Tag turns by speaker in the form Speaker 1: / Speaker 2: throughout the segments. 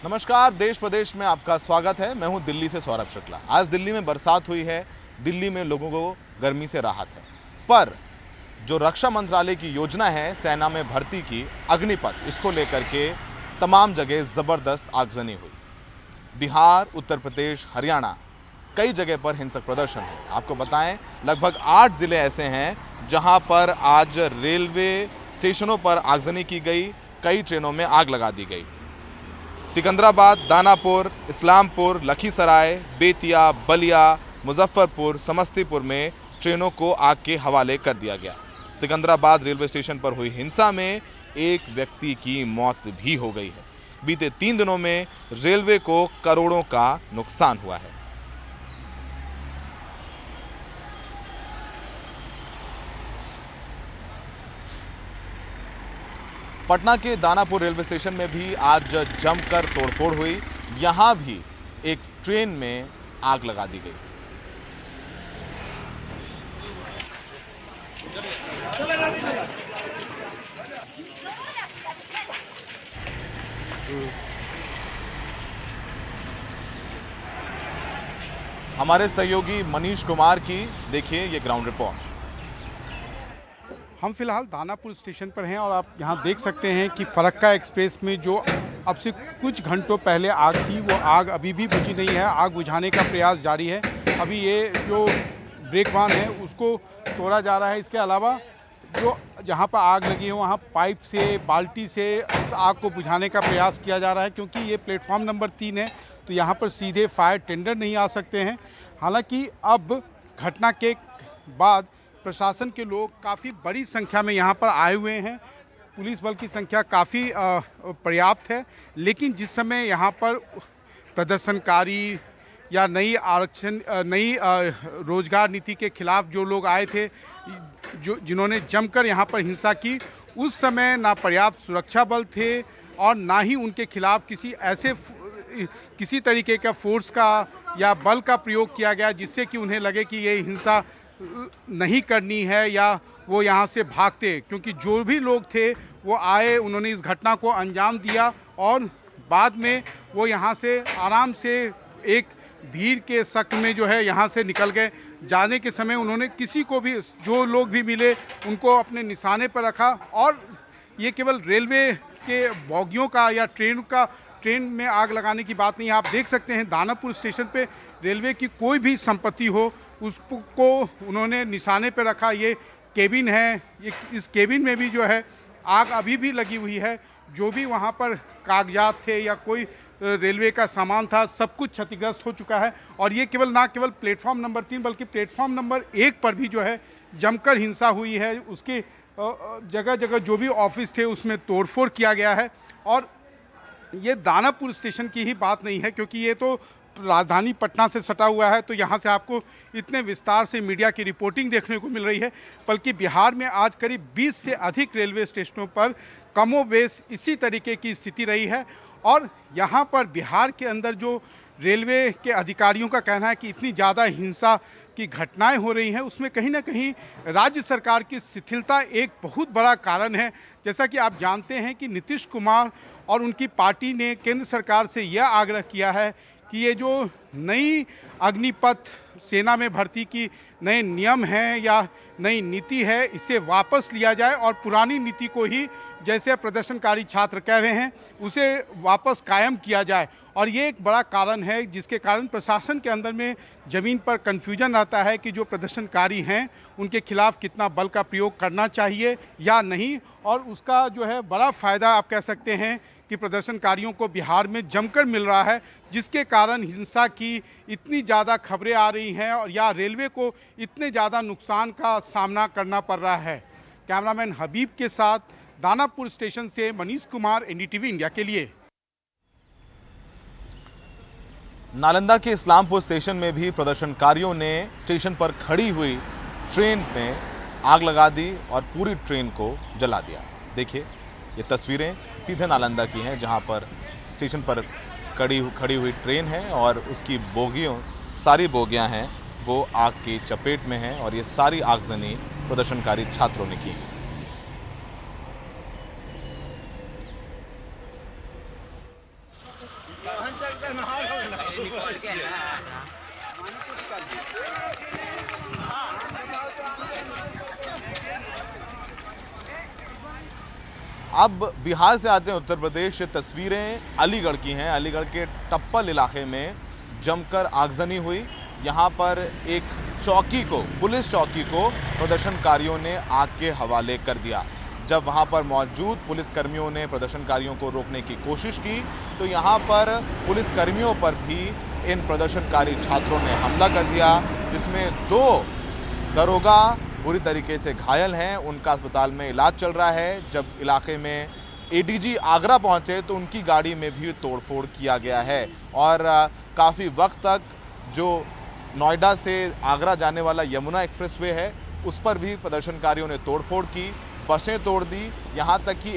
Speaker 1: नमस्कार, देश प्रदेश में आपका स्वागत है। मैं हूं दिल्ली से सौरभ शुक्ला। आज दिल्ली में बरसात हुई है, दिल्ली में लोगों को गर्मी से राहत है, पर जो रक्षा मंत्रालय की योजना है सेना में भर्ती की अग्निपथ, इसको लेकर के तमाम जगह ज़बरदस्त आगजनी हुई। बिहार, उत्तर प्रदेश, हरियाणा कई जगह पर हिंसक प्रदर्शन हुए। आपको बताएं, लगभग 8 जिले ऐसे हैं जहां पर आज रेलवे स्टेशनों पर आगजनी की गई, कई ट्रेनों में आग लगा दी गई। सिकंदराबाद, दानापुर, इस्लामपुर, लखीसराय, बेतिया, बलिया, मुजफ्फरपुर, समस्तीपुर में ट्रेनों को आग के हवाले कर दिया गया। सिकंदराबाद रेलवे स्टेशन पर हुई हिंसा में एक व्यक्ति की मौत भी हो गई है। बीते 3 दिनों में रेलवे को करोड़ों का नुकसान हुआ है। पटना के दानापुर रेलवे स्टेशन में भी आज जमकर तोड़फोड़ हुई। यहां भी एक ट्रेन में आग लगा दी गई। हमारे सहयोगी मनीष कुमार की देखिए ये ग्राउंड रिपोर्ट।
Speaker 2: हम फिलहाल दानापुर स्टेशन पर हैं और आप यहाँ देख सकते हैं कि फरक्का एक्सप्रेस में जो अब से कुछ घंटों पहले आग थी, वो आग अभी भी बुझी नहीं है। आग बुझाने का प्रयास जारी है। अभी ये जो ब्रेक वान है उसको तोड़ा जा रहा है। इसके अलावा जो जहाँ पर आग लगी है वहाँ पाइप से, बाल्टी से इस आग को बुझाने का प्रयास किया जा रहा है, क्योंकि ये प्लेटफॉर्म नंबर 3 है, तो यहाँ पर सीधे फायर टेंडर नहीं आ सकते हैं। हालांकि अब घटना के बाद प्रशासन के लोग काफ़ी बड़ी संख्या में यहाँ पर आए हुए हैं। पुलिस बल की संख्या काफ़ी पर्याप्त है, लेकिन जिस समय यहाँ पर प्रदर्शनकारी या नई रोजगार नीति के खिलाफ जो लोग आए थे, जिन्होंने जमकर यहाँ पर हिंसा की, उस समय ना पर्याप्त सुरक्षा बल थे और ना ही उनके खिलाफ किसी तरीके का फोर्स का या बल का प्रयोग किया गया जिससे कि उन्हें लगे कि ये हिंसा नहीं करनी है या वो यहाँ से भागते। क्योंकि जो भी लोग थे वो आए, उन्होंने इस घटना को अंजाम दिया और बाद में वो यहाँ से आराम से एक भीड़ के शक में जो है यहाँ से निकल गए। जाने के समय उन्होंने किसी को भी, जो लोग भी मिले उनको अपने निशाने पर रखा। और ये केवल रेलवे के बोगियों का या ट्रेन में आग लगाने की बात नहीं है। आप देख सकते हैं दानापुर स्टेशन पे रेलवे की कोई भी संपत्ति हो उसको उन्होंने निशाने पे रखा। ये केबिन है, इस केबिन में भी जो है आग अभी भी लगी हुई है। जो भी वहाँ पर कागजात थे या कोई रेलवे का सामान था, सब कुछ क्षतिग्रस्त हो चुका है। और ये ना केवल प्लेटफॉर्म नंबर 3 बल्कि प्लेटफॉर्म नंबर 1 पर भी जो है जमकर हिंसा हुई है। उसके जगह जगह जो भी ऑफिस थे उसमें तोड़फोड़ किया गया है। और ये दानापुर स्टेशन की ही बात नहीं है, क्योंकि ये तो राजधानी पटना से सटा हुआ है, तो यहाँ से आपको इतने विस्तार से मीडिया की रिपोर्टिंग देखने को मिल रही है। बल्कि बिहार में आज करीब 20 से अधिक रेलवे स्टेशनों पर कमोबेश इसी तरीके की स्थिति रही है। और यहाँ पर बिहार के अंदर जो रेलवे के अधिकारियों का कहना है कि इतनी ज़्यादा हिंसा की घटनाएं हो रही हैं, उसमें कहीं ना कहीं राज्य सरकार की शिथिलता एक बहुत बड़ा कारण है। जैसा कि आप जानते हैं कि नीतीश कुमार और उनकी पार्टी ने केंद्र सरकार से यह आग्रह किया है कि ये जो नई अग्निपथ सेना में भर्ती की नए नियम हैं या नई नीति है, इसे वापस लिया जाए और पुरानी नीति को ही, जैसे प्रदर्शनकारी छात्र कह रहे हैं, उसे वापस कायम किया जाए। और ये एक बड़ा कारण है जिसके कारण प्रशासन के अंदर में ज़मीन पर कन्फ्यूजन रहता है कि जो प्रदर्शनकारी हैं उनके खिलाफ कितना बल का प्रयोग करना चाहिए या नहीं। और उसका जो है बड़ा फ़ायदा आप कह सकते हैं कि प्रदर्शनकारियों को बिहार में जमकर मिल रहा है, जिसके कारण हिंसा की इतनी ज़्यादा खबरें आ रही हैं और या रेलवे को इतने ज़्यादा नुकसान का सामना करना पड़ रहा है। कैमरामैन हबीब के साथ दानापुर स्टेशन से मनीष कुमार, एनडीटीवी इंडिया के लिए।
Speaker 1: नालंदा के इस्लामपुर स्टेशन में भी प्रदर्शनकारियों ने स्टेशन पर खड़ी हुई ट्रेन में आग लगा दी और पूरी ट्रेन को जला दिया। देखिए ये तस्वीरें सीधे नालंदा की हैं, जहां पर स्टेशन पर खड़ी हुई ट्रेन है और उसकी सारी बोगियां हैं वो आग की चपेट में हैं और ये सारी आगजनी प्रदर्शनकारी छात्रों ने की। अब बिहार से आते हैं उत्तर प्रदेश। ये तस्वीरें अलीगढ़ की हैं। अलीगढ़ के टप्पल इलाके में जमकर आगजनी हुई। यहाँ पर एक चौकी को, पुलिस चौकी को प्रदर्शनकारियों ने आग के हवाले कर दिया। जब वहाँ पर मौजूद पुलिसकर्मियों ने प्रदर्शनकारियों को रोकने की कोशिश की तो यहाँ पर पुलिसकर्मियों पर भी इन प्रदर्शनकारी छात्रों ने हमला कर दिया, जिसमें 2 दरोगा बुरी तरीके से घायल हैं। उनका अस्पताल में इलाज चल रहा है। जब इलाके में एडीजी आगरा पहुंचे तो उनकी गाड़ी में भी तोड़फोड़ किया गया है और काफ़ी वक्त तक जो नोएडा से आगरा जाने वाला यमुना एक्सप्रेसवे है उस पर भी प्रदर्शनकारियों ने तोड़फोड़ की, बसें तोड़ दी, यहाँ तक कि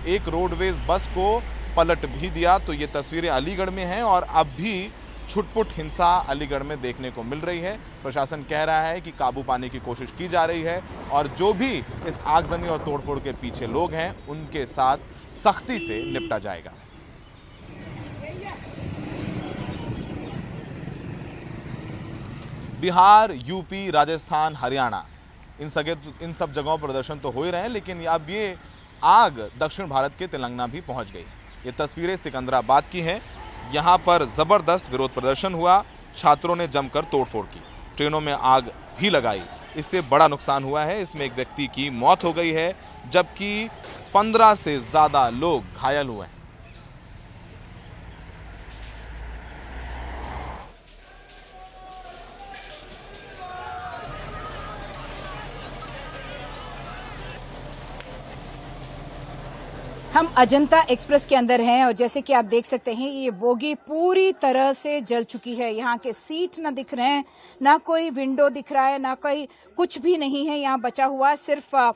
Speaker 1: एक रोडवेज बस को पलट भी दिया। तो ये तस्वीरें अलीगढ़ में हैं और अब भी छुटपुट हिंसा अलीगढ़ में देखने को मिल रही है। प्रशासन कह रहा है कि काबू पाने की कोशिश की जा रही है और जो भी इस आगजनी और तोड़फोड़ के पीछे लोग हैं उनके साथ सख्ती से निपटा जाएगा। बिहार, यूपी, राजस्थान, हरियाणा इन सब जगहों पर प्रदर्शन तो हो ही रहे हैं, लेकिन अब ये आग दक्षिण भारत के तेलंगाना भी पहुंच गई। ये तस्वीरें सिकंदराबाद की हैं। यहाँ पर जबरदस्त विरोध प्रदर्शन हुआ। छात्रों ने जमकर तोड़फोड़ की, ट्रेनों में आग भी लगाई। इससे बड़ा नुकसान हुआ है। इसमें एक व्यक्ति की मौत हो गई है जबकि 15 से ज्यादा लोग घायल हुए हैं।
Speaker 3: हम अजंता एक्सप्रेस के अंदर हैं और जैसे कि आप देख सकते हैं ये बोगी पूरी तरह से जल चुकी है। यहाँ के सीट ना दिख रहे हैं, ना कोई विंडो दिख रहा है, ना कोई कुछ भी नहीं है यहाँ बचा हुआ। सिर्फ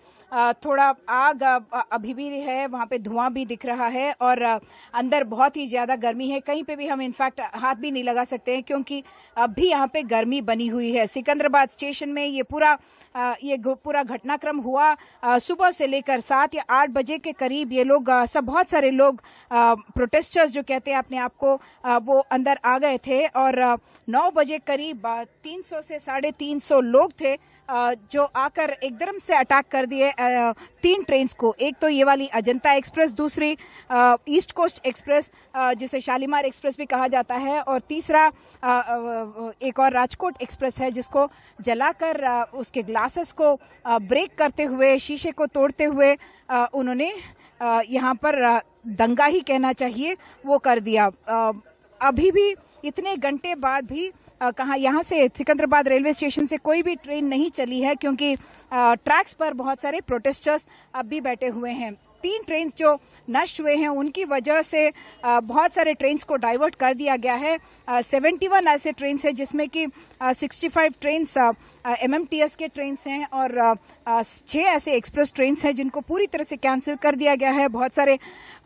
Speaker 3: थोड़ा आग अभी भी है, वहाँ पे धुआं भी दिख रहा है और अंदर बहुत ही ज्यादा गर्मी है। कहीं पे भी हम इनफैक्ट हाथ भी नहीं लगा सकते हैं क्योंकि अब भी यहाँ पे गर्मी बनी हुई है। सिकंदराबाद स्टेशन में ये पूरा घटनाक्रम हुआ सुबह से लेकर 7 या 8 बजे के करीब। ये लोग बहुत सारे लोग प्रोटेस्टर्स जो कहते हैं अपने आप को, वो अंदर आ गए थे और 9 बजे करीब 300 से 350 लोग थे जो आकर एकदम से अटैक कर दिए 3 ट्रेन्स को। एक तो ये वाली अजंता एक्सप्रेस, दूसरी ईस्ट कोस्ट एक्सप्रेस जिसे शालीमार एक्सप्रेस भी कहा जाता है, और तीसरा एक और राजकोट एक्सप्रेस है जिसको जलाकर उसके ग्लासेस को ब्रेक करते हुए, शीशे को तोड़ते हुए उन्होंने यहाँ पर दंगा ही कहना चाहिए वो कर दिया। अभी भी इतने घंटे बाद भी कहाँ यहाँ से सिकंदराबाद रेलवे स्टेशन से कोई भी ट्रेन नहीं चली है क्योंकि ट्रैक्स पर बहुत सारे प्रोटेस्टर्स अब भी बैठे हुए हैं। 3 ट्रेन जो नष्ट हुए हैं उनकी वजह से बहुत सारे ट्रेन को डाइवर्ट कर दिया गया है। 71 ऐसे ट्रेन हैं जिसमें कि 65 ट्रेन MMTS के ट्रेन हैं और 6 ऐसे एक्सप्रेस ट्रेन हैं जिनको पूरी तरह से कैंसिल कर दिया गया है। बहुत सारे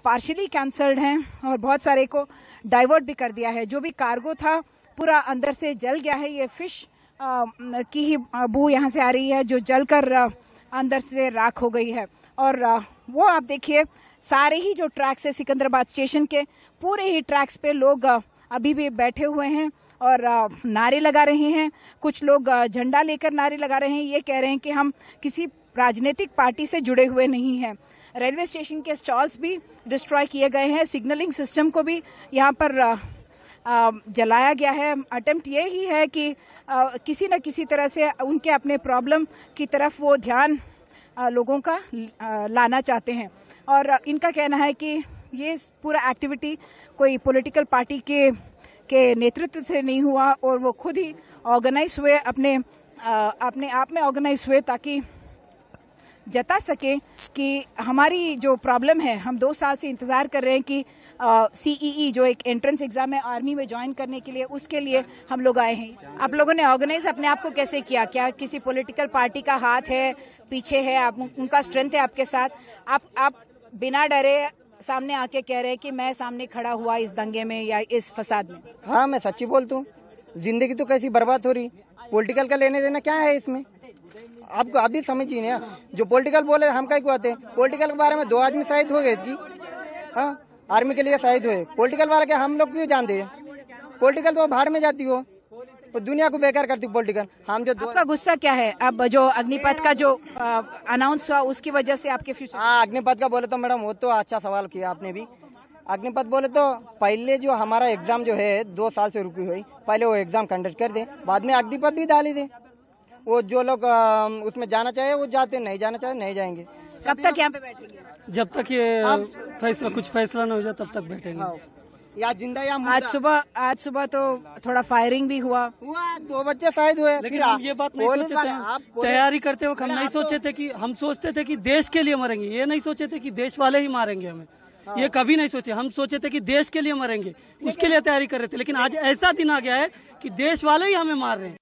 Speaker 3: पार्शियली कैंसल्ड हैं और बहुत सारे को डाइवर्ट भी कर दिया है। जो भी कार्गो था पूरा अंदर से जल गया है। ये फिश की ही बू यहाँ से आ रही है जो जलकर अंदर से राख हो गई है। और वो आप देखिए सारे ही जो ट्रैक्स है सिकंदराबाद स्टेशन के, पूरे ही ट्रैक्स पे लोग अभी भी बैठे हुए हैं और नारे लगा रहे हैं। कुछ लोग झंडा लेकर नारे लगा रहे हैं, ये कह रहे हैं कि हम किसी राजनीतिक पार्टी से जुड़े हुए नहीं हैं। रेलवे स्टेशन के स्टॉल्स भी डिस्ट्रॉय किए गए हैं, सिग्नलिंग सिस्टम को भी यहाँ पर जलाया गया है। अटेम्प्ट ये ही है कि किसी न किसी तरह से उनके अपने प्रॉब्लम की तरफ वो ध्यान लोगों का लाना चाहते हैं और इनका कहना है कि ये पूरा एक्टिविटी कोई पॉलिटिकल पार्टी के नेतृत्व से नहीं हुआ और वो खुद ही ऑर्गेनाइज हुए, अपने आप में ऑर्गेनाइज हुए ताकि जता सके कि हमारी जो प्रॉब्लम है, हम 2 साल से इंतजार कर रहे हैं कि CEE जो एक एंट्रेंस एग्जाम है आर्मी में ज्वाइन करने के लिए, उसके लिए हम लोग आए हैं। आप लोगों ने ऑर्गेनाइज अपने आप को कैसे किया? क्या किसी पॉलिटिकल पार्टी का हाथ है, पीछे है, आप उनका स्ट्रेंथ है आपके साथ? आप बिना डरे सामने आके कह रहे हैं कि मैं सामने खड़ा हुआ इस दंगे में या इस फसाद में?
Speaker 4: हाँ, मैं सच्ची बोलता हूँ। जिंदगी तो कैसी बर्बाद हो रही, पॉलिटिकल का लेने देना क्या है इसमें? आपको आप भी समझिए ना, जो पॉलिटिकल बोले हम क्या आते हैं? पॉलिटिकल के बारे में 2 आदमी शहीद हो गए थी, हाँ, आर्मी के लिए शहीद हुए। पॉलिटिकल वाला क्या हम लोग क्यों जानते हैं? पॉलिटिकल तो भाड़ में जाती हो, दुनिया को बेकार करती पॉलिटिकल। हम जो
Speaker 3: आपका गुस्सा क्या है? अब जो अग्निपथ का जो अनाउंस हुआ उसकी वजह से आपके फ्यूचर?
Speaker 4: हाँ, अग्निपथ का बोले तो मैडम वो तो अच्छा सवाल किया आपने भी। अग्निपथ बोले तो पहले जो हमारा एग्जाम जो है 2 साल से रुकी हुई, पहले वो एग्जाम कंडक्ट कर दे, बाद में अग्निपथ भी डाली दे। वो जो लोग उसमें जाना चाहे वो जाते, नहीं जाना चाहे नहीं जाएंगे।
Speaker 3: कब तक यहाँ पे बैठेंगे?
Speaker 5: जब तक ये फैसला कुछ फैसला न हो जाए तब तक बैठेंगे।
Speaker 4: या जिंदा या
Speaker 3: आज सुबह तो थोड़ा फायरिंग भी हुआ।
Speaker 4: 2 बच्चे शायद हुए।
Speaker 5: लेकिन हम ये बात नहीं सोचे थे, तैयारी करते वक्त हम नहीं सोचे थे कि, हम सोचते थे कि देश के लिए मरेंगे, ये नहीं सोचे थे कि देश वाले ही मारेंगे हमें। ये कभी नहीं सोचे, हम सोचे थे कि देश के लिए मरेंगे, उसके लिए तैयारी कर रहे थे। लेकिन आज ऐसा दिन आ गया है कि देश वाले ही हमें मार रहे हैं।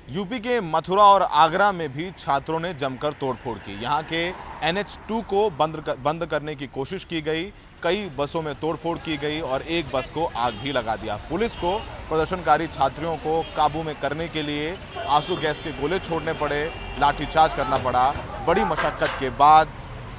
Speaker 1: यूपी के मथुरा और आगरा में भी छात्रों ने जमकर तोड़फोड़ की। यहाँ के NH2 को बंद करने की कोशिश की गई, कई बसों में तोड़फोड़ की गई और एक बस को आग भी लगा दिया। पुलिस को प्रदर्शनकारी छात्रियों को काबू में करने के लिए आंसू गैस के गोले छोड़ने पड़े, लाठीचार्ज करना पड़ा। बड़ी मशक्कत के बाद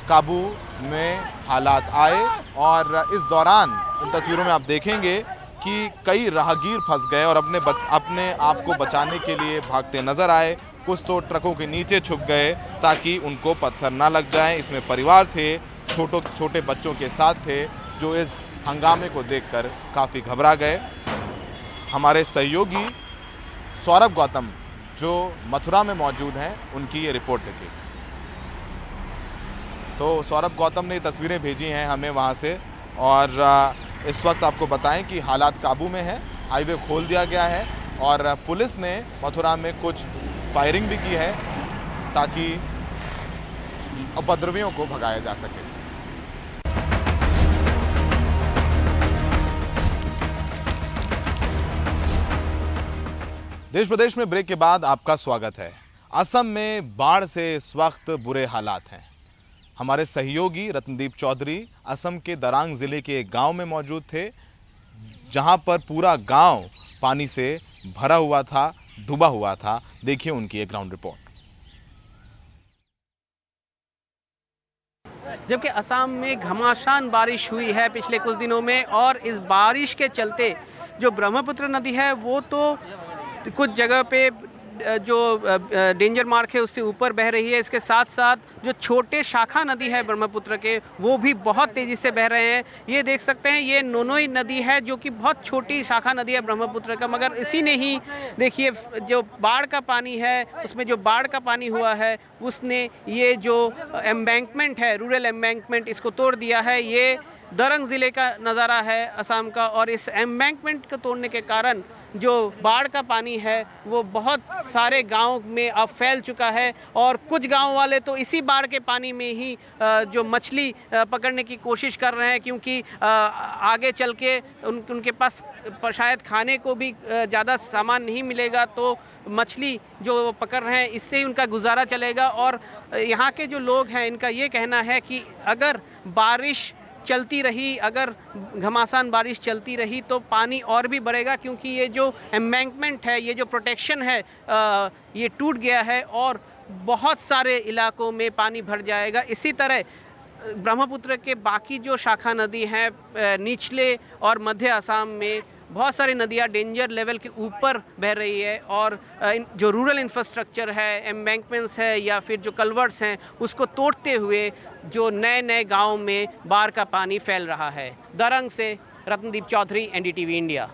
Speaker 1: काबू में हालात आए और इस दौरान इन तस्वीरों में आप देखेंगे कि कई राहगीर फंस गए और अपने आप को बचाने के लिए भागते नजर आए। कुछ तो ट्रकों के नीचे छुप गए ताकि उनको पत्थर ना लग जाएं। इसमें परिवार थे, छोटे बच्चों के साथ थे, जो इस हंगामे को देखकर काफ़ी घबरा गए। हमारे सहयोगी सौरभ गौतम जो मथुरा में मौजूद हैं, उनकी ये रिपोर्ट देखिए। तो सौरभ गौतम ने तस्वीरें भेजी हैं हमें वहाँ से और इस वक्त आपको बताएं कि हालात काबू में है, हाईवे खोल दिया गया है और पुलिस ने मथुरा में कुछ फायरिंग भी की है ताकि उपद्रवियों को भगाया जा सके। देश प्रदेश में ब्रेक के बाद आपका स्वागत है। असम में बाढ़ से इस वक्त बुरे हालात हैं। हमारे सहयोगी रत्नदीप चौधरी असम के दरांग जिले के एक गांव में मौजूद थे, जहां पर पूरा गांव पानी से भरा हुआ था, डूबा हुआ था। देखिए उनकी एक ग्राउंड रिपोर्ट।
Speaker 6: जबकि असम में घमासान बारिश हुई है पिछले कुछ दिनों में और इस बारिश के चलते जो ब्रह्मपुत्र नदी है वो तो कुछ जगह पे जो डेंजर मार्क है उससे ऊपर बह रही है। इसके साथ साथ जो छोटे शाखा नदी है ब्रह्मपुत्र के वो भी बहुत तेज़ी से बह रहे हैं। ये देख सकते हैं, ये नोनोई नदी है जो कि बहुत छोटी शाखा नदी है ब्रह्मपुत्र का, मगर इसी ने ही देखिए जो बाढ़ का पानी है उसमें जो बाढ़ का पानी हुआ है उसने ये जो एम्बैंकमेंट है, रूरल एम्बैंकमेंट, इसको तोड़ दिया है। ये दरंग ज़िले का नज़ारा है असम का और इस एम्बैंकमेंट को तोड़ने के कारण जो बाढ़ का पानी है वो बहुत सारे गांव में अब फैल चुका है और कुछ गांव वाले तो इसी बाढ़ के पानी में ही जो मछली पकड़ने की कोशिश कर रहे हैं, क्योंकि आगे चल के उनके पास शायद खाने को भी ज़्यादा सामान नहीं मिलेगा, तो मछली जो पकड़ रहे हैं इससे ही उनका गुजारा चलेगा। और यहाँ के जो लोग हैं इनका ये कहना है कि अगर बारिश चलती रही, अगर घमासान बारिश चलती रही तो पानी और भी बढ़ेगा, क्योंकि ये जो एम्बैंकमेंट है, ये जो प्रोटेक्शन है ये टूट गया है और बहुत सारे इलाकों में पानी भर जाएगा। इसी तरह ब्रह्मपुत्र के बाकी जो शाखा नदी हैं निचले और मध्य असम में बहुत सारी नदियां डेंजर लेवल के ऊपर बह रही है और जो रूरल इंफ्रास्ट्रक्चर है, एम्बैंकमेंट्स है या फिर जो कल्वर्ट्स हैं उसको तोड़ते हुए जो नए नए गांव में बाढ़ का पानी फैल रहा है। दरंग से रत्नदीप चौधरी, NDTV इंडिया।